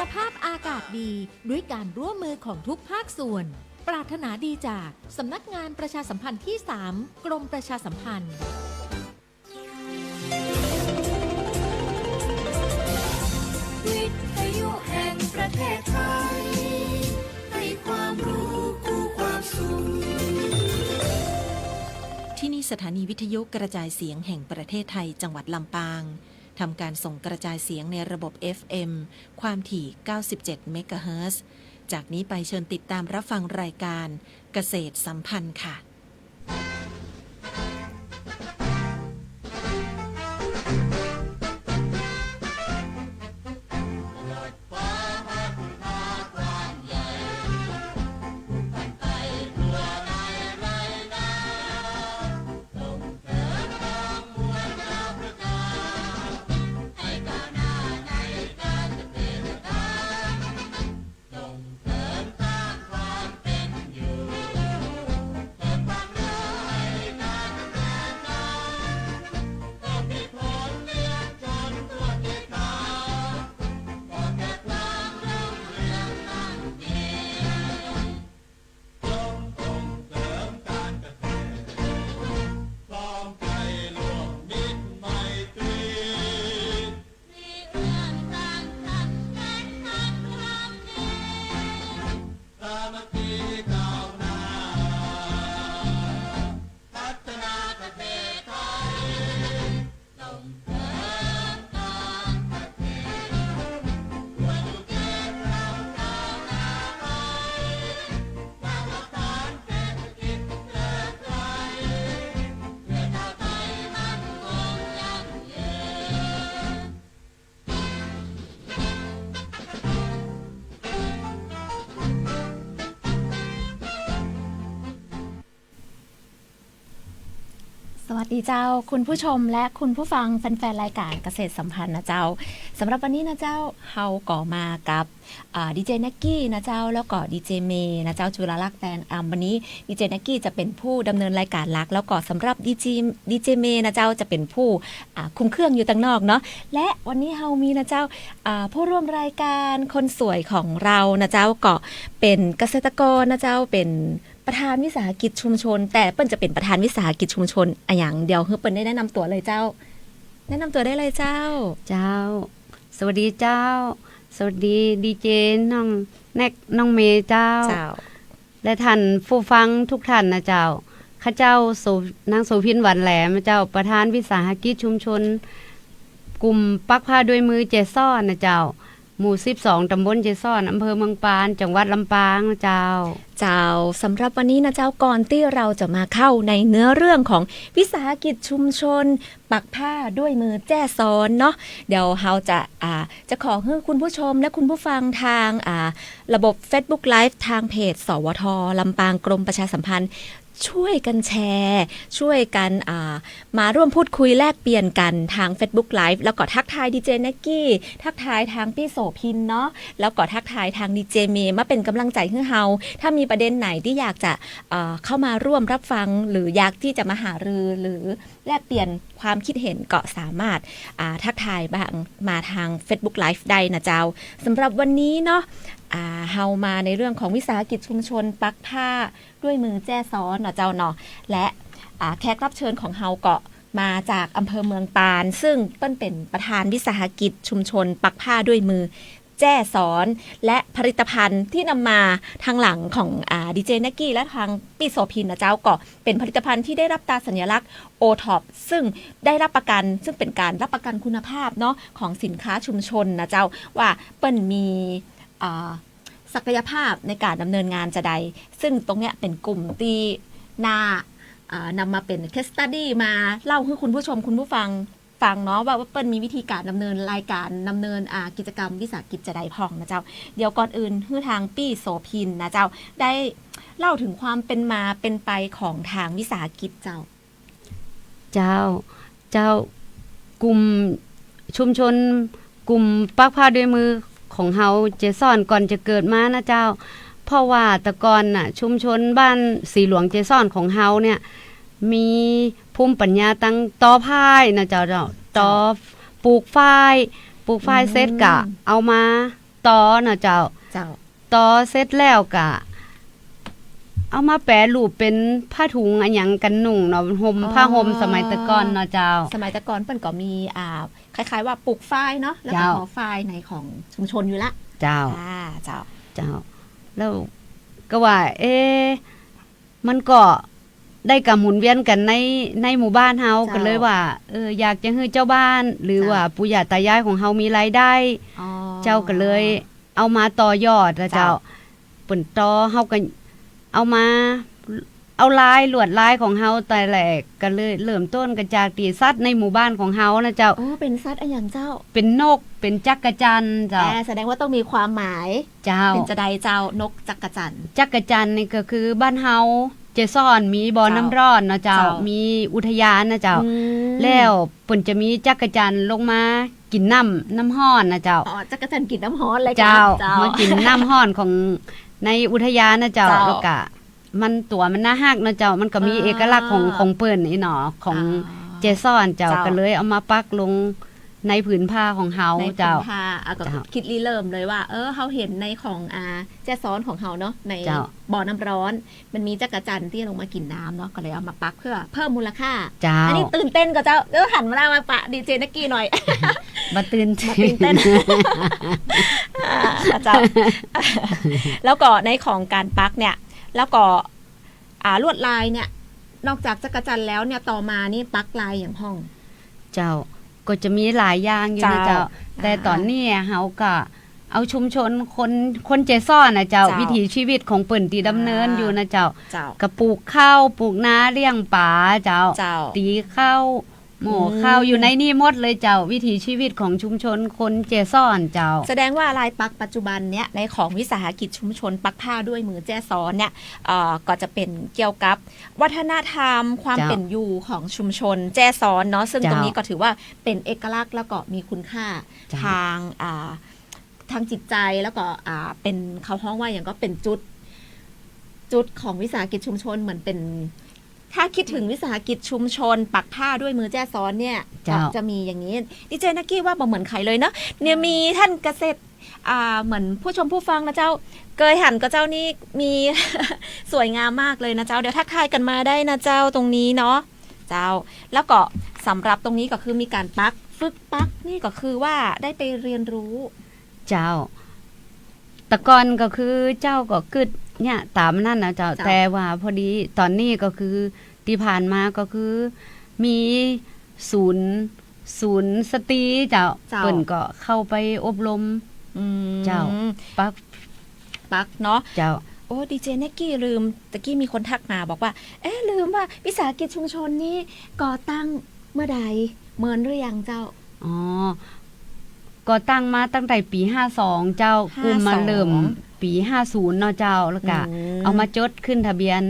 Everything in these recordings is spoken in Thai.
คุณภาพอากาศดีด้วยการร่วมมือของทุกภาคส่วน ปรารถนาดีจากสำนักงานประชาสัมพันธ์ที่ 3 กรมประชาสัมพันธ์วิทยุแห่งประเทศไทยให้ความรู้คู่ความสุขที่นี่สถานีวิทยุกระจายเสียงแห่งประเทศไทยจังหวัดลำปางทำการส่งกระจายเสียงในระบบ FM ความถี่ 97 เมกะเฮิรตซ์ จากนี้ไปเชิญติดตามรับฟังรายการเกษตรสัมพันธ์ค่ะสวัสดีเจ้าคุณผู้ชมและคุณผู้ฟังแฟนๆรายการเกษตรสัมพันธ์นะเจ้าสำหรับวันนี้นะเจ้าเฮาก่อมากับดีเจแน็กกี้นะเจ้าแล้วก็ดีเจเมย์นะเจ้าจุฬาลักษณ์แตนวันนี้ดีเจแน็กกี้จะเป็นผู้ดำเนินรายการหลักแล้วก็สำหรับดีเจเมย์นะเจ้าจะเป็นผู้คุมเครื่องอยู่ต่างนอกเนาะและวันนี้เฮามีนะเจ้าผู้ร่วมรายการคนสวยของเรานะเจ้าก็เป็นเกษตรกรนะเจ้าเป็นประธานวิสาหกิจชุมชนแต่เปิ้ลจะเป็นประธานวิสาหกิจชุมชนอย่างเดียวเปิ้ลได้แนะนำตัวเลยเจ้าแนะนำตัวได้เลยเจ้าสวัสดีเจ้าสวัสดีดีเจน้องแน็กน้องเมย์เจ้าและท่านผู้ฟังทุกท่านนะเจ้าข้าเจ้านางโสภินหวานแหลมเจ้าประธานวิสาหกิจชุมชนกลุ่มปักผ้าด้วยมือเจซ้อนนะเจ้าหมู่12ตำบลเจซ้อนอำเภอเมืองปานจังหวัดลำปางนะเจ้าสำหรับวันนี้นะเจ้าก่อนที่เราจะมาเข้าในเนื้อเรื่องของวิสาหกิจชุมชนปักผ้าด้วยมือแจ้ซ้อนเนาะเดี๋ยวเราจะขอให้คุณผู้ชมและคุณผู้ฟังทางระบบ Facebook Live ทางเพจสวทลำปางกรมประชาสัมพันธ์ช่วยกันแชร์ช่วยกันมาร่วมพูดคุยแลกเปลี่ยนกันทาง Facebook Live แล้วก็ทักทายดีเจแน็กกี้ทักทายทางพี่โสพินเนาะแล้วก็ทักทายทางดีเจเมย์มาเป็นกำลังใจให้เฮาถ้ามีประเด็นไหนที่อยากจะเข้ามาร่วมรับฟังหรืออยากที่จะมาหารือหรือแลกเปลี่ยนความคิดเห็นก็สามารถทักทายมาทาง Facebook Live ได้นะเจ้าสำหรับวันนี้เนาะเฮามาในเรื่องของวิสาหกิจชุมชนปักผ้าด้วยมือแจ้ซ้อนนะเจ้าเนาะและแขกรับเชิญของเฮาก็มาจากอำเภอเมืองปานซึ่งเป็นประธานวิสาหกิจชุมชนปักผ้าด้วยมือแจ้ซ้อนและผลิตภัณฑ์ที่นำมาทางหลังของดีเจแน็กกี้และทางพี่โสพินนะเจ้าก็เป็นผลิตภัณฑ์ที่ได้รับตราสัญลักษณ์ OTOP ซึ่งได้รับประกันซึ่งเป็นการรับประกันคุณภาพเนาะของสินค้าชุมชนนะเจ้าว่ามีศักยภาพในการดำเนินงานจะใดซึ่งตรงเนี้ยเป็นกลุ่มที่นำมาเป็น case study มาเล่าให้คุณผู้ชมคุณผู้ฟังเนาะว่าเปิ้ลมีวิธีการดำเนินรายการดำเนินกิจกรรมวิสาหกิจจะใดพองนะเจ้าเดี๋ยวก่อนอื่นให้ทางปี้โสพินนะเจ้าได้เล่าถึงความเป็นมาเป็นไปของทางวิสาหกิจเจ้ากลุ่มชุมชนกลุ่มปักผ้าด้วยมือของเฮาเจซ้อนก่อนจะเกิดมานะเจ้าเพราะว่าแต่ก่อนน่ะชุมชนบ้านสีหลวงเจซ้อนของเฮาเนี่ยมีภูมิปัญญาตั้งตอพ่ายนะเจ้าตอปลูกฝ้ายเสร็จกะเอามา ตอเนาะเจ้า เจ้า ตอเสร็จแล้วก็เอามาแปรรูปเป็นผ้าถุงอันหยังกันนุ่งเนาะห่มผ้าห่มสมัยแตะก่อนเนาะเจ้า สมัยแต่ก่อนเปิ้นก็มีคล้ายๆว่าปลูกฝ้ายเนาะแล้วก็ เจ้า ทอฝ้ายในของชุมชนอยู่ละ เจ้า เจ้า เจ้า แล้วก็ว่า มันก็ได้กับหมุนเวียนกันในหมู่บ้านเฮาก็เลยว่าอยากจะให้เจ้าบ้าน หรือว่าปู่ย่าตายายของเฮามีรายได้ เจ้าก็เลยเอามาต่อยอดนะเจ้าเปิ่นต่อเฮาก็เอามาเอาลายลวดลายของเฮาแต่แรกก็เลยเริ่มต้นกันจากตีสัตว์ในหมู่บ้านของเฮานะเจ้า อ๋อเป็นสัตว์อันอย่างเจ้า เป็นนกเป็นจักรจันทร์เจ้า แสดงว่าต้องมีความหมาย เจ้า เป็นจะใดเจ้านกจักรจันทร์ จักรจันทร์นี่ก็คือบ้านเฮาเจซ่อนมีบ่อน้ำร้อนเนาะเจ้า มีอุทยานนะเจ้า แล้วเปิ่นจะมีจักรจันทร์ลงมากินน้ำห้อนนะเจ้า อ๋อจักรจันทร์กินน้ำฮ้อนเลย เจ้า เจ้า มากินน้ำห้อนของในอุทยานนะเจ้า แล้วก็มันตัวมันน่าฮักนะเจ้ามันก็มีเอกลักษณ์ของเปิ้นนี่เนาะของเจซ่อนเจ้าก็เลยเอามาปักลงในผืนผ้าของเฮา ใน เจ้า ผ้าก็คิดรีเริ่มเลยว่าเฮาเห็นในของแจ้ซ้อนของเฮาเนาะใน เจ้า บ่อน้ำร้อน มันมีจักรจันทร์ที่ลงมากินน้ำเนาะก็เลยเอามาปักเพื่อเพิ่มมูลค่า เจ้า อันนี้ตื่นเต้นกับเจ้าหันมาได้มาปะดีเจนักกี้หน่อย มาตื่น มาตื่นเต้น เจ้า แล้วก็ในของการปักเนี่ยแล้วก็ลวดลายเนี่ยนอกจากจักรจันทร์แล้วเนี่ยต่อมานี่ปักลายอย่างห้อง เจ้าก็จะมีหลายอย่างอยู่นะ เจ้า เจ้า แต่ตอนนี้เฮาก็เอาชุมชนคนเจซ่อนนะเจ้า เจ้า วิถีชีวิตของเปิ่นที่ดำเนินอยู่นะเจ้า เจ้า ก็ปลูกข้าวปลูกนาเลี้ยงปลาเจ้า เจ้า ตีข้าวหมูข้าวอยู่ในนี่หมดเลยเจ้า วิถีชีวิตของชุมชนคนเจซ่อนเจ้า แสดงว่าลายปักปัจจุบันเนี่ยในของวิสาหกิจชุมชนปักผ้าด้วยมือแจ้ซ้อนเนี่ยก็จะเป็นเกี่ยวกับวัฒนธรรมความ เจ้า เป็นอยู่ของชุมชนแจ้ซ้อนเนาะซึ่ง เจ้า ตรงนี้ก็ถือว่าเป็นเอกลักษณ์แล้วก็มีคุณค่า เจ้า ทางจิตใจแล้วก็เป็นเขาฮ้องว่าอย่างก็เป็นจุดของวิสาหกิจชุมชนเหมือนเป็น ถ้าคิดถึงวิสาหกิจชุมชน ปักผ้าด้วยมือแจ้ซ้อนเนี่ย เจ้า ก็จะมีอย่างนี้ดิเจนักกี้ว่าบ่เหมือนใครเลยเนาะเนี่ยมีท่านเกษตรเหมือนผู้ชมผู้ฟังนะเจ้าเกยหันกับเจ้านี่มี สวยงามมากเลยนะเจ้าเดี๋ยวทักทายกันมาได้นะเจ้าตรงนี้เนาะเจ้าแล้วก็สำหรับตรงนี้ก็คือมีการฝึกปักนี่ก็คือว่าได้ไปเรียนรู้ เจ้าแต่ก่อนก็คือเจ้าก็กึดเนี่ยตามนั่นนะเจ้า เจ้า แต่ว่าพอดีตอนนี้ก็คือที่ผ่านมาก็คือมีศูนย์สตรีเจ้าเปิ่นก็เข้าไปอบรม เจ้า ปักเนาะ เจ้า โอ้ดีเจเนกกี้ลืมตะกี้มีคนทักมาบอกว่าลืมว่าวิสาหกิจชุมชนนี้ก่อตั้งเมื่อใดเมินหรือยังเจ้า อ๋อก็ตั้งมาตั้งแต่ปี52เจ้ากุมมาเริ่มปี50เนาะเจ้าแล้วก็เอามาจดขึ้นทะเบียน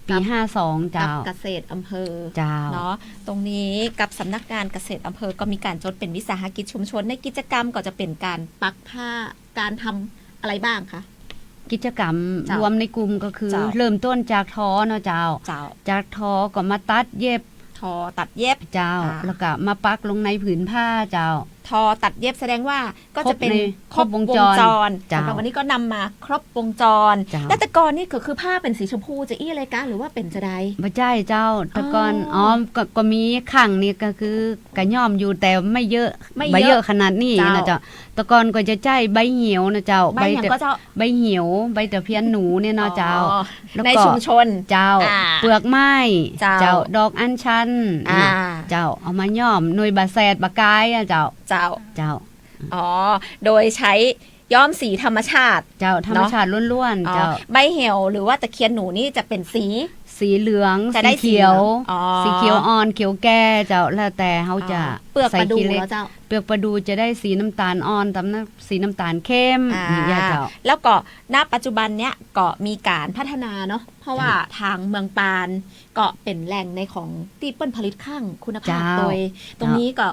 ปี52 กั เจ้า เกษตรอำเภอ เจ้า เนาะตรงนี้กับสำนักงานเกษตรอำเภอก็มีการจดเป็นวิสาหกิจชุมชนในกิจกรรมก็จะเป็นการปักผ้าการทำอะไรบ้างคะ กิจกรรม เจ้าร วมในกลุ่มก็คือ เจ้า เริ่มต้นจากทอเนาะเจ้า เจ้า จากทอก็มาตัดเย็บ ทอตัดเย็บ เจ้า แล้วก็มาปักลงในผืนผ้าเจ้า ทอตัดเย็บแสดงว่าก็จะเป็น ครบวงจร สำหรับวันนี้ก็นำมาครบวงจร เจ้า แล้วแต่ก่อนนี่คือผ้าเป็นสีชมพูจะอี้อะไรกันหรือว่าเป็นจะใด บ่ใช่เจ้าแต่ก่อนก็มีข้างนี่ก็คือกระย่อมอยู่แต่ไม่เยอะ ไม่ ใบ เยอะ เยอะขนาดนี้ เจ้า นะเจ้าแต่ก่อนก็จะใช้ใบเหี่ยวนะเจ้า ใบอย่างก็จะ ใบเหี่ยวใบตะเพียนหนูเนี่ยเนาะเจ้า อ๋อ แล้ว ใน ก็ ชุมชน เจ้า เปลือกไม้ เจ้า ดอกอัญชัน อ่า เจ้าเอามาย่อมหน่วยบาแซดบากายอะเจ้า เจ้า เจ้า อ๋อโดยใช้ย้อมสีธรรมชาติ เจ้าธรรมชาติล้วน อ๋อ ๆเจ้า ใบเหี่ยวหรือว่าตะเคียนหนูนี่จะเป็นสี สีเหลือง จะได้ สีเขียว สีเหลืองอ๋อ สีเขียวอ่อนเขียวแก่เจ้าแล้วแต่เขาจะ เปลือกปลาดู ใส่ขี้เหล็ก แล้วเจ้า เปลือกปลาดูจะได้สีน้ำตาลอ่อนตำน้ำสีน้ำตาลเข้มอย่างเงี้ยเจ้า แล้วก็ณปัจจุบันเนี้ยก็มีการพัฒนาเนาะเพราะว่าทางเมืองปานก็เป็นแหล่งในของตีเปิ้ลผลิตข้างคุณภาพ เจ้า โดยตรงนี้ก็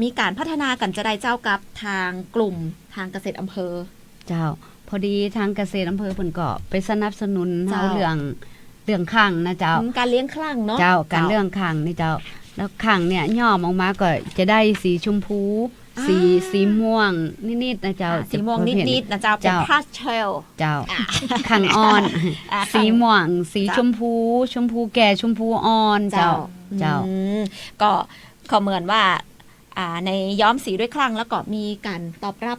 มีการพัฒนากันจะได้เจ้ากับทางกลุ่มทางเกษตรอำเภอ เจ้า พอดีทางเกษตรอำเภอเพิ่นก็ไปสนับสนุน เจ้า เฮาเรื่องข้างนะเจ้า การเลี้ยงคลั่งเนาะ เจ้าการเรื่องข้างนี่เจ้า แล้วข้างเนี่ยย่อมออกมาก็จะได้สีชมพู สีม่วงนิดๆนะเจ้า สีม่วงนิดๆนะเจ้าเป็นพาสเทล เจ้าขังอ่อน สีม่วงสีชมพูแก่ชมพูอ่อนเจ้าก็เขาเหมือนว่าในย้อมสีด้วยคลั่งแล้วก็มีการตอบรับ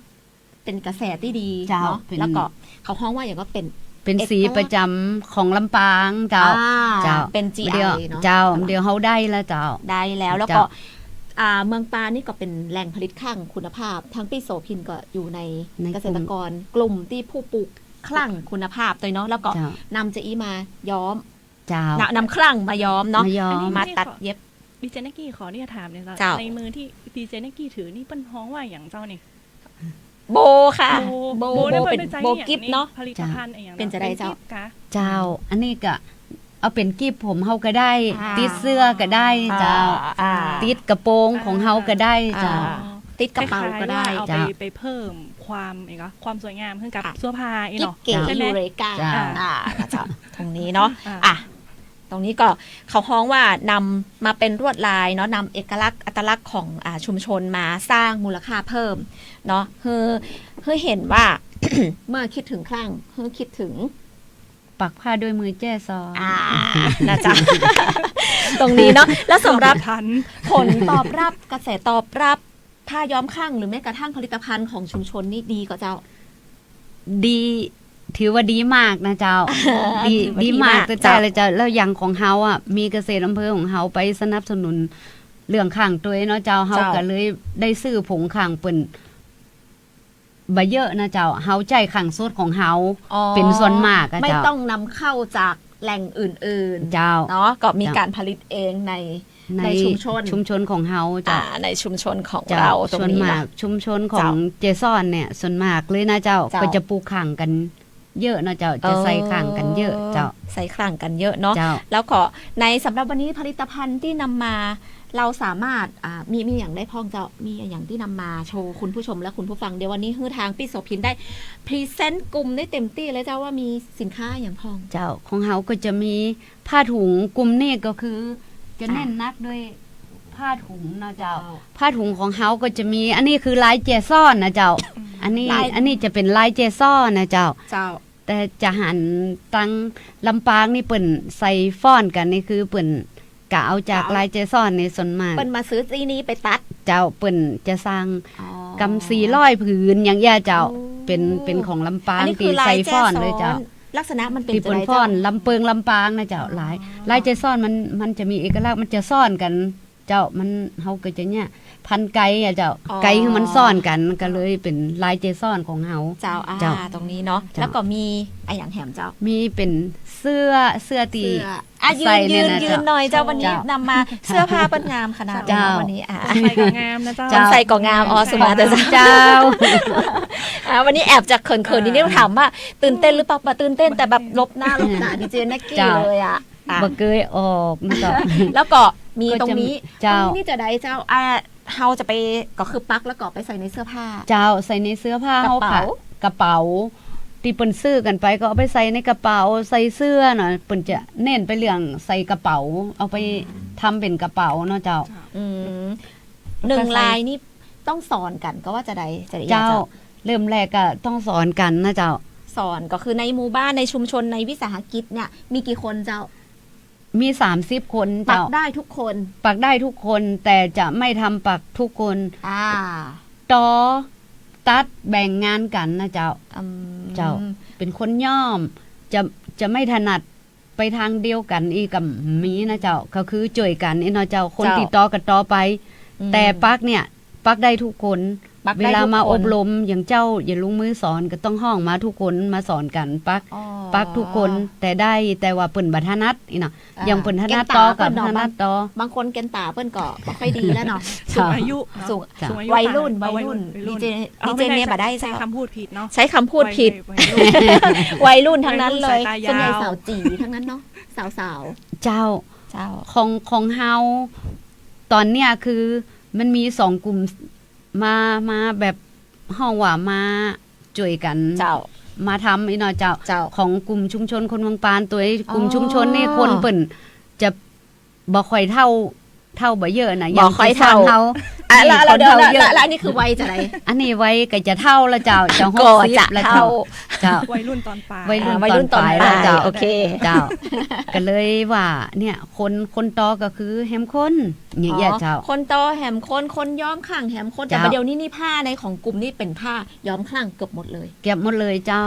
เป็นกระแสที่ดีเนาะแล้วก็เขาฮ้องว่าอย่างว่าเป็น สีประจำของลำปางเจ้าเป็น GI เนาะเจ้าเดี๋ยวเขาได้แล้วเจ้าได้แล้วก็เมืองปานี่ก็เป็นแหล่งผลิตคลั่งคุณภาพทั้งปีโสพินก็อยู่ในเกษตรกรกลุ่มที่ผู้ปลูกคลั่งคุณภาพตัวเนาะแล้วก็นำจีมาย้อมนำคลั่งมาย้อมเนาะมาตัดเย็บดีเจนักกี้ขอที่จะถามเนี่ยในมือที่ดีเจนักกี้ถือนี่เปิ้นฮ้องว่าอย่างเจ้านี่โบค่ะโบเป็นโบกิฟเนาะผลิตภัณฑ์อย่างเป็นจะได้เจ้าอันนี้ก็เอาเป็นกิฟผมเฮาก็ได้ติดเสื้อก็ได้เจ้าติดกระโปรงของเฮาก็ได้เจ้าติดกระเป๋าก็ได้เอาไปเพิ่มความสวยงามขึ้นกับเสื้อผ้าเนาะใช่ไหมตรงนี้เนาะตรงนี้ก็เขาฮ้องว่านำมาเป็นลวดลายเนาะนำเอกลักษณ์อัตลักษณ์ของชุมชนมาสร้างมูลค่าเพิ่มเนาะคือเห็นว่า เมื่อคิดถึงคลั่งคือคิดถึงปักผ้าด้วยมือแจ้ซอนะจ๊ะ ตรงนี้เนาะแล้วสำหรับผลตอบรับกระแสตอบรับผ้าย้อมคลั่งหรือแม้กระทั่งผลิตภัณฑ์ของชุมชนนี่ดีก็เจ้าดีถือว่าดีมากนะเจ้าดีมากแต่ใจเลยเจ้าแล้วอย่างของเฮาอ่ะมีเกษตรอำเภอของเฮาไปสนับสนุนเรื่องข้างตัวเนาะเจ้าเฮาก็เลยได้ซื้อผงข้างเปิ้นบ่เยอะนะเจ้าเฮาใจข้างสดของเฮาเป็นส่วนมากไม่ต้องนำเข้าจากแหล่งอื่นๆเจ้าเนาะก็มีการผลิตเองในชุมชนของเฮาจ้ะในชุมชนของเราตรงนี้นะชุมชนของเจซ่อนเนี่ยส่วนมากเลยนะเจ้าก็จะปลูกข้างกันเยอะเนาะเจ้าจะใส่ข้างกันเยอะเจ้าใส่ข้างกันเยอะเนาะแล้วก็ในสำหรับวันนี้ผลิตภัณฑ์ที่นำมาเราสามารถมีอย่างได้พ้องเจ้ามีอย่างที่นำมาโชว์คุณผู้ชมและคุณผู้ฟังเดี๋ยววันนี้ทางพี่โสภินได้พรีเซนต์กลุ่มได้เต็มที่เลยเจ้าว่ามีสินค้าอย่างพ้องเจ้าของเฮาก็จะมีผ้าถุงกลุ่มนี้ก็คือจะเน้นนักด้วยผ้าถุงนะเจ้าผ้าถุงของเฮาก็จะมีอันนี้คือลายเจซ่อนนะเจ้าอันนี้จะเป็นลายเจซ่อนนะเจ้าแต่จะหันตังลำปางนี่เปิ่นใส่ฟ้อนกันนี่คือเปิ่นกะเอาจากลายเจซ่อนในส่วนมากเปิ่นมาซื้อซีนี้ไปตัดเจ้าเปิ่นจะสร้างกำ400ผืนอย่างย่าเจ้าเป็นของลำปางตีใส่ฟ้อนเลยเจ้าลักษณะมันเป็นจะไรฟ้อนลำเปิงลำปางนะเจ้าลายเจซ่อนมันจะมีเอกลักษณ์มันจะซ่อนกันเจ้ามันเฮาก็จะเนี่ยพันไก่อ่ะเจ้าไก่คือมันซ่อนกันก็เลยเป็นลายเจซ่อนของเฮาเจ้าตรงนี้เนาะแล้วก็มีอย่างแหมเจ้ามีเป็นเสื้อตียืนหน่อยเจ้าวันนี้นำมาเสื้อผ้าปันงามขนาดวันนี้ใส่ก็งามนะเจ้าใส่ก็งามสุมาแต่เจ้าวันนี้แอบจากเขินๆนิดนึงถามว่าตื่นเต้นหรือเปล่าตื่นเต้นแต่แบบลบหน้าลบตาดีเจนักกี้เลยอ่ะบ่เคยออกนะเจ้าแล้วก็มีตรงนี้นี่จะได้เจ้าเฮาจะไปก็คือปักแล้วก็ไปใส่ในเสื้อผ้าเจ้าใส่ในเสื้อผ้าเฮาค่ะกระเป๋าที่เปิ้นซื้อกันไปก็เอาไปใส่ในกระเป๋าใส่เสื้อเนาะเปิ้นจะเน้นไปเรื่องใส่กระเป๋าเอาไปทำเป็นกระเป๋าเนาะเจ้า1ลายนี่ต้องสอนกันก็ว่าจะได้เจ้าเริ่มแรกก็ต้องสอนกันนะเจ้าสอนก็คือในหมู่บ้านในชุมชนในวิสาหกิจเนี่ยมีกี่คนเจ้ามี30คนเจ้าปักได้ทุกคนแต่จะไม่ทำปักทุกคนต่อตัดแบ่งงานกันนะเจ้าเป็นคนย่อมจะไม่ถนัดไปทางเดียวกันอีกกับมีนะเจ้าก็คือจ่วยกันนี่เนาะเจ้าคนติดต่อกันต่อไปแต่ปักเนี่ยปักได้ทุกคนเวลามาอบรมอย่างเจ้าอย่าลงมือสอนก็ต้องห้องมาทุกคนมาสอนกันปักทุกคนแต่ว่าเปิ้นบ่ถนัดอีเนาะอย่างเปิ้นถนัดต่อกับถนัดต่อบางคนเกณฑ์ตาเปิ้นก็บ่ค่อยดีแล้วเนาะสูงอายุวัยรุ่นดีเจเนี่ยบ่ได้ใช้คำพูดผิดเนาะใช้คำพูดผิดวัยรุ่นทั้งนั้นเลยส่วนใหญ่สาวจีทั้งนั้นเนาะสาวเจ้าของเฮาตอนเนี้ยคือมันมี2กลุ่มมาแบบห้องว่ามาจ่วยกันมาทำอีเนาะเจ้าของกลุ่มชุมชนคนเมืองปานตัวกลุ่มชุมชนนี่คนเปิ่นจะบ่ค่อยเท่า เท่าบ่เยอะนะ บ่ค่อยเท่า เท่า แล้ว คน เดี๋ยว เท่าเยอะ แล้วอันนี้คือวัยจะไหน อันนี้ไว้ก็จะเท่าแล้วเจ้าจะ ก็จะ 60แล้ว เท่า เจ้า วัยรุ่นตอนปลาย วัยรุ่น วัยรุ่นตอนป แล้ ลา วย เจ้า โอเค เจ้า ก็เลยว่าเนี่ยคนต่อก็คือแฮมคนอย่างเงี้ยเจ้า คนโตแหมคนย้อมข้างแหมคนแต่ เจ้า ประเดี๋ยวนี้นี่ผ้าในของกลุ่มนี่เป็นผ้าย้อมข้างเกือบหมดเลย เก็บหมดเลยเจ้า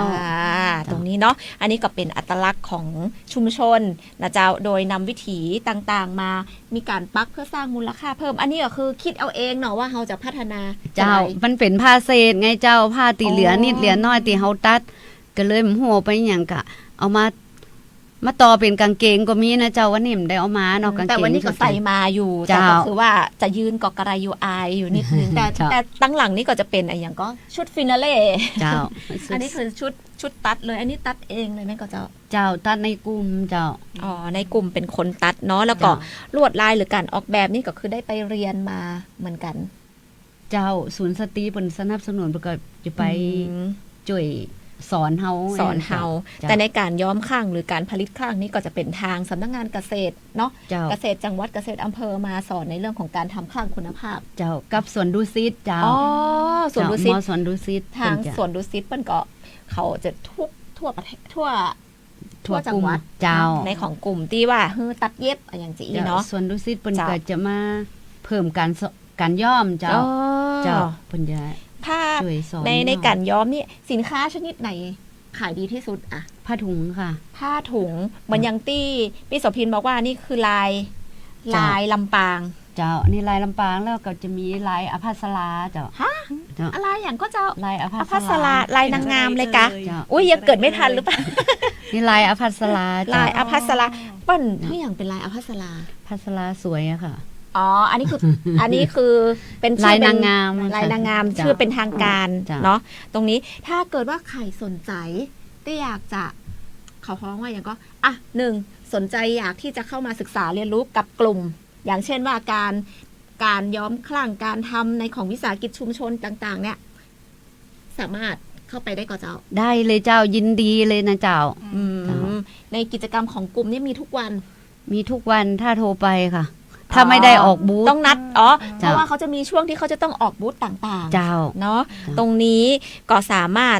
ตรงนี้เนาะอันนี้ก็เป็นอัตลักษณ์ของชุมชนนะเจ้าโดยนำวิถีต่างๆมามีการปักเพื่อสร้างมูลค่าเพิ่ม อันนี้ก็คือคิดเอาเองเนาะว่าเราจะพัฒนา เจ้า จะได้ มันเป็นผ้าเศษไงเจ้าผ้าตีเหลือ อ๋อ นิดเหลือน้อยตีเฮาตัด ก็เลยมันหัวไปอย่างกะ เอามาต่อเป็นกางเกงก็มีนะเจ้าวันนี้มันได้เอามาเนาะกางเกง แต่วันนี้ก็ใส่มาอยู่แต่ เจ้า ก็คือว่าจะยืนเกาะกระไรอยู่อายอยู่นิดนึงแต่ เจ้า แต่ตั้งหลังนี่ก็จะเป็นอะไรอย่างก็ชุดฟินาเล่ เจ้า อันนี้คือชุดตัดเลย อันนี้ตัดเองเลยไหมก็เจ้า เจ้าตัดในกลุ่มเจ้า อ๋อในกลุ่มเป็นคนตัดเนาะแล้วก็ เจ้ ลวดลายหรือการออกแบบนี่ก็คือได้ไปเรียนมาเหมือนกัน เจ้าศูนย์สตรีเพิ่นสนับสนุนเพิ่นก็จะไป อืม ช่วยสอนเฮา สอนเฮา จ้ะ แต่ในการย้อมข้างหรือการผลิตข้างนี่ก็จะเป็นทางสำนักงานเกษตรเนาะ เจ้า เกษตรจังหวัดเกษตรอำเภอมาสอนในเรื่องของการทำข้างคุณภาพ เจ้ากับสวนดุสิตเจ้า อ๋อสวนดุสิต เจ้าหมอสวนดุสิต ทาง เพิ่นจะ สวนดุสิตเปิ้นก็เขาจะทั่วประเทศทั่ว ทั่ว จังหวัด กลุ่มเจ้า ในของกลุ่มที่ว่าตัดเย็บอะไรอย่างจีเนาะ สวนดุสิตเพิ่น เจ้า ก็จะมาเพิ่มการย้อมเจ้า อ๋อ เจ้าเพิ่นจะ ผ้า ช่วยสอน ใน ย้อม การย้อมนี่สินค้าชนิดไหนขายดีที่สุดอะ ผ้าถุงค่ะ ผ้าถุงเหมือนอยังตี้พี่โสพินบอกว่านี่คือลาย จ้ะ ลายลำปาง เจ้านี่ลายลำปางแล้วก็จะมีลายอภัสราเจ้า ฮะ เจ้า อะไรอย่างก็จะ ลายอภั อภัสราลายนางงามเลยกะ เจ้า อุ้ยยังเกิดไม่ทันหรือเปล่า นี่ลายอภัสราเจ้า ลายอภัสราเปิ้นนี่อย่างเป็นลายอภัสรา ภัสราสวยอะค่ะ อ๋ออันนี้คือ อันนี้คือเป็นชื่อ ลาย เป็น นางงาม ลายนางงาม จ้ะ ชื่อเป็นทางการ จ้ะ เนาะตรงนี้ถ้าเกิดว่าใครสนใจที่อยากจะเขาพ้องว่าอย่างก็อ่ะหนึ่งสนใจอยากที่จะเข้ามาศึกษาเรียนรู้กับกลุ่ม อย่างเช่นว่าการย้อมคลั่งการทำในของวิสาหกิจชุมชนต่าง ๆ เนี่ย สามารถเข้าไปได้ก็เจ้า ได้เลยเจ้ายินดีเลยนะเจ้า อืม จ้ะ ในกิจกรรมของกลุ่มนี่มีทุกวัน มีทุกวันถ้าโทรไปค่ะ ถ้าไม่ได้ออกบูธ ต้องนัดเพราะ จ้ะ ว่าเขาจะมีช่วงที่เขาจะต้องออกบูธต่างๆ เจ้า เนาะ จ้ะ ตรงนี้ก็สามารถ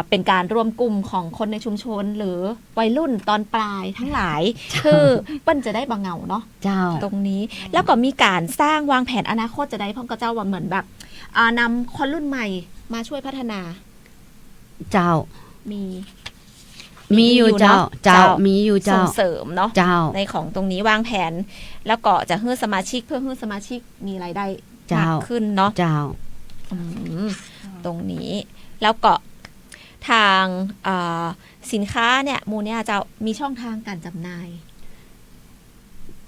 เป็นการรวมกลุ่มของคนในชุมชน หรือวัยรุ่นตอนปลายทั้งหลาย คือเปิ้นจะได้บางเหงาเนาะ เจ้า ตรงนี้แล้วก็มีการสร้างวางแผนอนาคตจะได้พ่อก็เจ้าว่าเหมือนแบบนำคนรุ่นใหม่มาช่วยพัฒนา เจ้า มี มีอยู่ อยู่ เจ้า เนาะ เจ้า เจ้า มีอยู่ ส่ เจ้าง เสริมเนาะ เจ้า ในของตรงนี้วางแผน แล้วก็จะให้สมาชิกเพื่อให้สมาชิกมีรายได้ เจ้าม ากขึ้นเนาะ เจ้า อืมตรงนี้แล้วก็ทางสินค้าเนี่ยมูเนี่ยจะมีช่องทางการจำหน่าย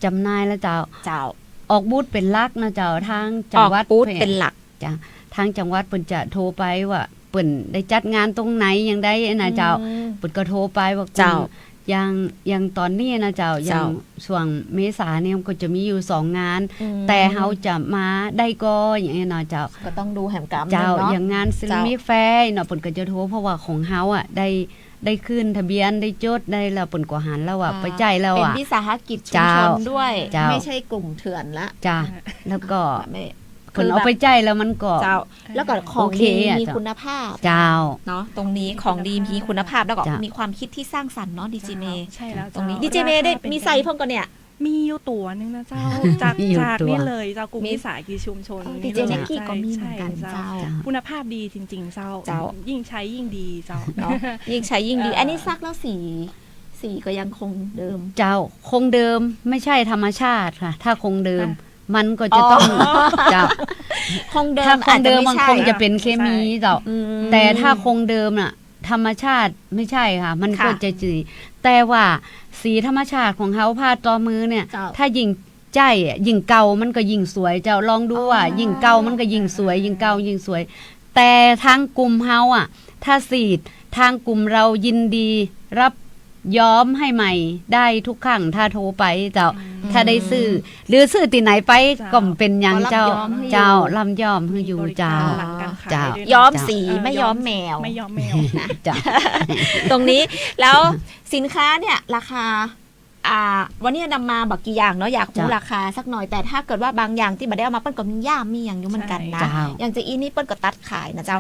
จำหนายแล้วเจ้า เจ้า ออกบูธเป็นหลักนะเจ้าทางจั อง อก หวัด บูธเป็นหลัก จ้ะทางจังหวัดเปิ่นจะโทรไปว่าเปิ่นได้จัดงานตรงไหนยังได้นะเจ้า อืม เปิ่นก็โทรไปว่า เจ้า ยังตอนนี้นะเจ้ายั เจ้า งช่วงเมษาเนี่ยมันก็จะมีอยู่2 งาน อืม แต่เฮาจะมาได้ก็อย่างนี้นะเจ้า ก็ต้องดูแหมกรรม เจ้า เนาะ อย่างงานซิล เจ้า มิแฟร์เนาะเปิ่นก็จะโทรเพราะว่าของเฮาอ่ะได้ขึ้นทะเบียนได้จดได้แล้วเปิ่นก็หันแล้วอ่ะไปจ่ายแล้ว เป็น อ่ะ วิสาหกิจชุม เจ้า ชนด้วย เจ้า ไม่ใช่กลุ่มเถื่อนละ จ้ะแล้วก็ ไม่ เพิ่นเอาไปจ่ายแล้วมันก็ เจ้า แล้วก็ของ โอเค ดี อะ มี เจ้า คุณภาพ เจ้า เนาะตรงนี้ของดีมีคุณภาพแล้วก็ จ้ะ มีความคิดที่สร้างสรรค์เนาะดีเจเม ใช่แล้ว ตรงนี้ เจ้า ดีเจเมได้ ราคาเป็น มีไซส์เพิ่มกันเนี่ย มีอยู่ตัวหนึงนะเจ้า จาก มีอยู่ จาก ตัว นี่เลยเจ้ากลุ่ม มี วิสาหกิจชุมชน ดีเจ ลย เน็กกี้ ใช่ ก็มีเหมือนกัน ใช่ เจ้า คุณภาพดีจริง ๆ เจ้า เจ้า ยิ่งใช้ยิ่งดีเจ้า เนาะยิ่งใช้ยิ่งดี อันนี้ซักแล้วสีก็ยังคงเดิม เจ้าคงเดิมไม่ใช่ธรรมชาติค่ะ ถ้าคงเดิม มันก็จะต้อง อ๋อ เจ้า คงเดิม ถ้าคงเดิม อา มัน จจะ คง ไใช่ จะเป็นเคมีเจ้า อืม แต่ถ้าคงเดิมน่ะ ธรรมชาติไม่ใช่ค่ะ มันก็ ค่ะ จะจืดแต่ว่าสีธรรมชาติของเฮาผ้าตอมือเนี่ย เจ้า ถ้ายิ่งใจอะยิ่งเก่ามันก็ยิ่งสวย เจ้าลองดูว่า อ๋อ ยิ่งเก่ามันก็ยิ่งสวย ยิ่งเก่ายิ่งสวย แต่ทางกลุ่มเฮาอ่ะ ถ้าสีดทางกลุ่มเรายินดีรับย้อมให้ใหม่ได้ทุกครั้งถ้าโทรไปเจ้า ถ้าได้ซื้อหรือซื้อที่ไหนไป เจ้า ก็เป็นหยังเจ้า ก็รับย้อมให้อยู่ เจ้าลำย้อมให้อยู่เจ้า หลังการขาย เจ้า ด้วยนะ ย้อม เจ้า สีไม่ย้อมแมว ไม่ยอมแมว จ้า ตรงนี้แล้วสินค้าเนี่ยราคา วันนี้นำมาบอกกี่อย่างเนาะอยากรู้ จ้ะ ราคาสักหน่อยแต่ถ้าเกิดว่าบางอย่างที่มาได้เอามาเปิ้ลก็มีย่ามมีอย่างอยู่เหมือนกันนะ เจ้า อย่างจะอีนี่เปิ้ลก็ตัดขายนะเจ้า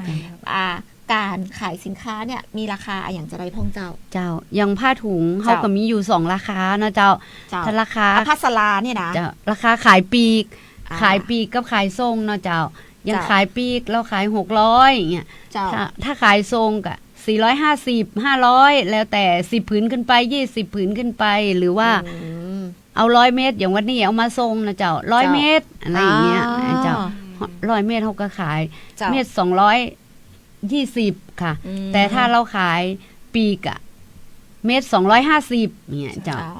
การขายสินค้าเนี่ยมีราคาอย่างจะได้พ่องเจ้า เจ้ายังผ้าถุง เจ้า เขาก็มีอยู่2ราคาเนาะเจ้า เจ้า ถ้าราคา พัสลาเนี่ยนะ เจ้าราคาขายปีก อ่า ขายปีกกับขายทรงเนาะเจ้ายัง เจ้า ขายปีกเราขาย600อย่างเงี้ย เจ้า ถ้าขายทรงก็450 500แล้วแต่10ผืนขึ้นไป20ผืนขึ้นไปหรือว่า เอา100 เมตรอย่างวันนี้เอามาทรงนะเจ้า100 เมตรอะไรอย่างเงี้ยเจ้า100 เมตรเขาก็ขาย เจ้า เมตร220ค่ะ อืม แต่ถ้าเราขายปีกอะเมตร250เนี่ยเจ้า อ๋อ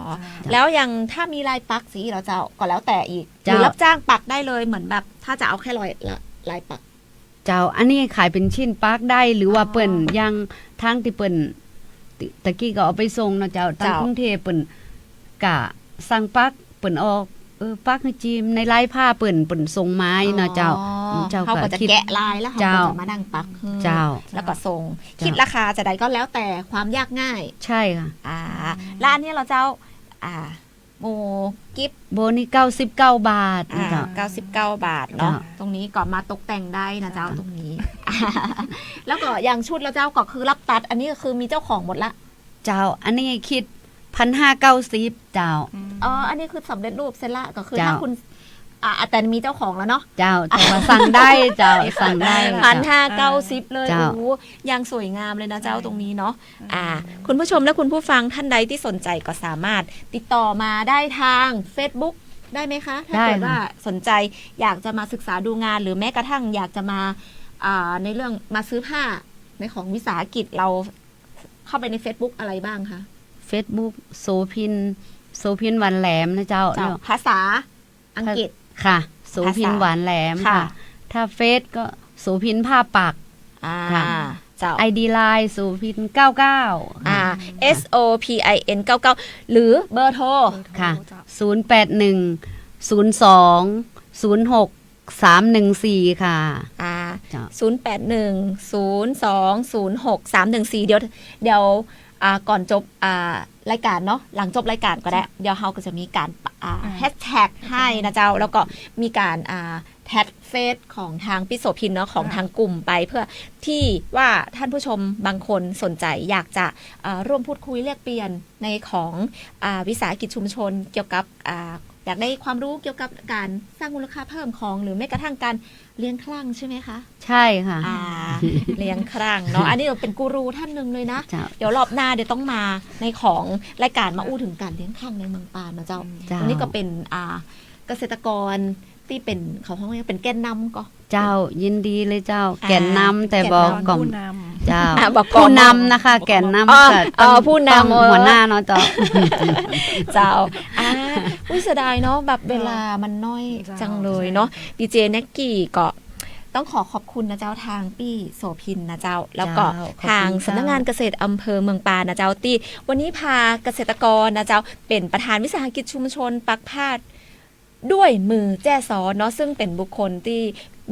แล้วอย่างถ้ามีลายปักสีเราเจ้าก็แล้วแต่อีกห เจ้า รือรับจ้างปักได้เลยเหมือนแบบ ถ้าจะเอาแค่ลายปัก เจ้าอันนี้ขายเป็นชิ้นปาร์กได้หรือว่า อ๋อ เปิ่นยังทั้งที่เปิ่นตะกี้ก็เอาไปส่งเนาะเจ้าตั้ง เจ้าก รุงเทพเปิ่นกะสั่งปาร์กเปิ่นออกปาร์กให้จีมในลายผ้าเปิ่นส่งไม้เนาะเจ้า เจ้า เขาก็จะ คิด แกะลายแล้วเขา เจ้า ก็จะมาดังปัก เจ้า แล้วก็ส่ง เจ้า คิดราคาจะได้ก็แล้วแต่ความยากง่าย ใช่ค่ะ ร้านนี้เราเจ้าโมกิฟ โบนี่99 บาทนะเจ้า 99 บาทเนาะ เจ้า ตรงนี้ก็มาตกแต่งได้นะเจ้าตรงนี้ แล้วก็อย่างชุดเราเจ้าก็คือรับตัด อันนี้ก็คือมีเจ้าของหมดละ เจ้า อันนี้คิด1,590เจ้า อ๋ออันนี้คือสำเร็จรูปเสร็จละก็คือ เจ้า ถ้าคุณแต่มีเจ้าของแล้วเนาะ เจ้าแต่ว่าสั่งได้เจ้าสั่งได้ 1,590เลย เจ้า โอ้ยังสวยงามเลยนะเจ้าตรงนี้เนาะคุณผู้ชมและคุณผู้ฟังท่านใดที่สนใจก็สามารถติดต่อมาได้ทาง Facebook ได้ไหมคะ ถ้าเกิดว่าสนใจอยากจะมาศึกษาดูงานหรือแม้กระทั่งอยากจะมาในเรื่องมาซื้อผ้าในของวิสาหกิจเราเข้าไปใน Facebook อะไรบ้างคะ Facebook โสพินหวานแหลมนะเจ้า ภาษาอังกฤษ ค่ะโสพินหวานแหลม ค่ะ ค่ะ ถ้าเฟซก็โสพินผ้าปัก ค่ะ เจ้า ID Line โสพิน99 SOPIN 99หรือเบอร์โทร ค่ะ081 02 06 314 ค่ะ จ้ะ 081 02 06 314 เดี๋ยวก่อนจบรายการเนาะหลังจบรายการก็ได้ เดี๋ยวเราก็จะมีการแฮชแท็กให้นะเจ้า แล้วก็มีการแท็กเฟซของทางพี่โสพินเนาะของทางกลุ่มไปเพื่อที่ว่าท่านผู้ชมบางคนสนใจอยากจะร่วมพูดคุยแลกเปลี่ยนในของวิสาหกิจชุมชนเกี่ยวกับอยากได้ความรู้เกี่ยวกับการสร้างมูลค่าเพิ่มของหรือแม้กระทั่งการเลี้ยงคลั่งใช่ไหมคะ ใช่ค่ะ เลี้ยงครั่งเนาะ อันนี้เราเป็นกูรูท่านหนึ่งเลยนะ เจ้า เดี๋ยวรอบหน้าเดี๋ยวต้องมาในของรายการมาอู้ถึงการเลี้ยงครั่งในเมืองปานนะเจ้า เจ้า ตรงนี้ก็เป็นเกษตรกรที่เป็นเขาห้องเป็นแกนนำก็ เจ้ายินดีเลยเจ้า แก่นนำแต่บอกก่อน ผู้น เจ้า บอกก่อน ผู้นำนะคะ แก่นนำก็ต้อง ผู้นำ ต้องหัวหน้าเนาะเจ้า เจ้าอุ้ยเสียดายเนาะแบบเวลามันน้อยจังเลยเนาะดีเจแน็กกี้ก็ต้องขอบคุณนะเจ้าทางปี้โสพินนะเจ้า แล้วก็ เจ้าขอบคุณ ทางสำนักงานเกษตรอำเภอเมืองปานนะเจ้าตีวันนี้พาเกษตรกรนะเจ้าเป็นประธานวิสาหกิจชุมชนปักพาดด้วยมือแจ้ซ้อนเนาะซึ่งเป็นบุคคลที่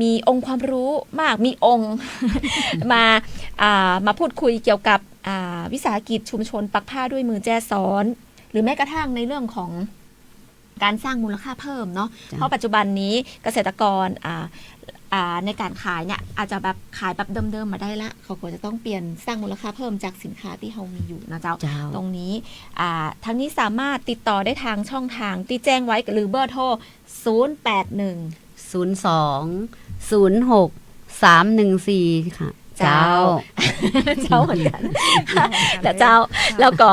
มีองค์ความรู้มากมีองค์ มาพูดคุยเกี่ยวกับวิสาหกิจชุมชนปักผ้าด้วยมือแจ้ซ้อน หรือแม้กระทั่งในเรื่องของการสร้างมูลค่าเพิ่มเนาะ จ้ะ เพราะปัจจุบันนี้เกษตรกรในการขายเนี่ยอาจจะแบบขายแบบเดิมๆมาได้ละเขาก็จะต้องเปลี่ยนสร้างมูลค่าเพิ่มจากสินค้าที่เขามีอยู่นะเจ้า เจ้า ตรงนี้ทั้งนี้สามารถติดต่อได้ทางช่องทางที่แจ้งไว้หรือเบอร์โทร 02-06-314 ค่ะ เจ้า เจ้าเหมือนกัน แต่เจ้าแล้วก็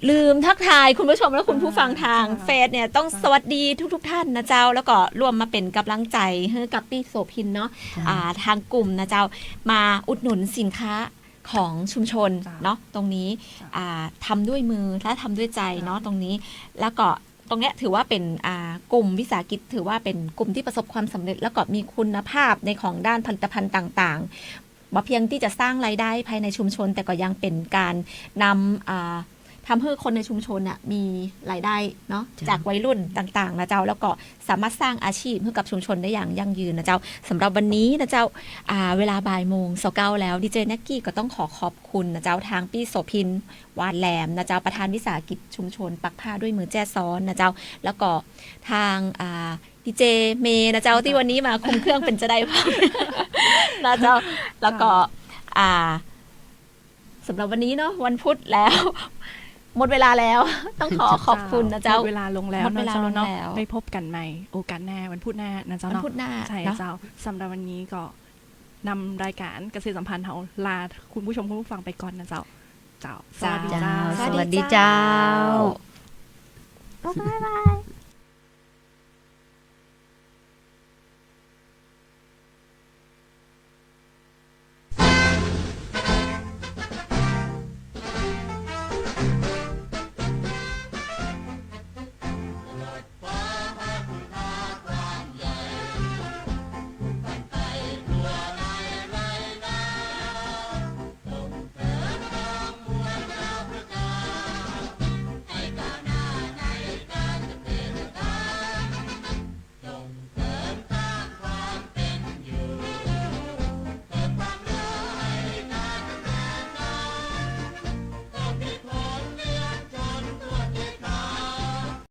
ลืมทักทายคุณผู้ชมและคุณผู้ฟังทางเฟซเนี่ยต้องสวัสดีทุกท่านนะเจ้า แล้วก็ร่วมมาเป็นกำลังใจให้กับพี่โสพินเนาะ ทางกลุ่มนะเจ้ามาอุดหนุนสินค้าของชุมชนเนาะตรงนี้ทำด้วยมือและทำด้วยใจเนาะตรงนี้แล้วก็ตรงเนี้ยถือว่าเป็นกลุ่มวิสาหกิจถือว่าเป็นกลุ่มที่ประสบความสำเร็จ แล้วก็มีคุณภาพในของด้านผลิตภัณฑ์ต่างๆบ่เพียงที่จะสร้างรายได้ภายในชุมชน แต่ก็ยังเป็นการนำ ทำให้คนในชุมชนน่ะมีรายได้เนาะ จ้ะ จากวัยรุ่นต่างๆนะเจ้าแล้วก็สามารถสร้างอาชีพให้กับชุมชนได้อย่างยั่งยืนนะเจ้าสำหรับวันนี้นะเจ้าเวลาบ่ายโมง29แล้วดีเจแน็กกี้ก็ต้องขอบคุณนะเจ้าทางพี่โสพินวานแหลมนะเจ้าประธานวิสาหกิจชุมชนปักผ้าด้วยมือแจ้ซ้อนนะเจ้าแล้วก็ทางดีเจเมย์นะเจ้าที่วันนี้มาคุมเครื่องเป็นจะได้พ่อ นะเจ้าแล้วก็สำหรับวันนี้เนาะวันพุธแล้ว หมดเวลาแล้ว ต้องขอบคุณนะเจ้า หมดเวลาลงแล้ว หมดเวลาลง เนาะ แล้ว ไม่พบกันใหม่โอกาสหน้าวันพุธหน้านะเจ้า วัน เนาะ พุธหน้า ใช่ เนาะ เจ้าสำหรับวันนี้ก็นำรายการเกษตรสัมพันธ์เราลาคุณผู้ชมคุณผู้ฟังไปก่อนนะเจ้าสวัสดีเจ้า สวัสดีเจ้า บ๊ายบาย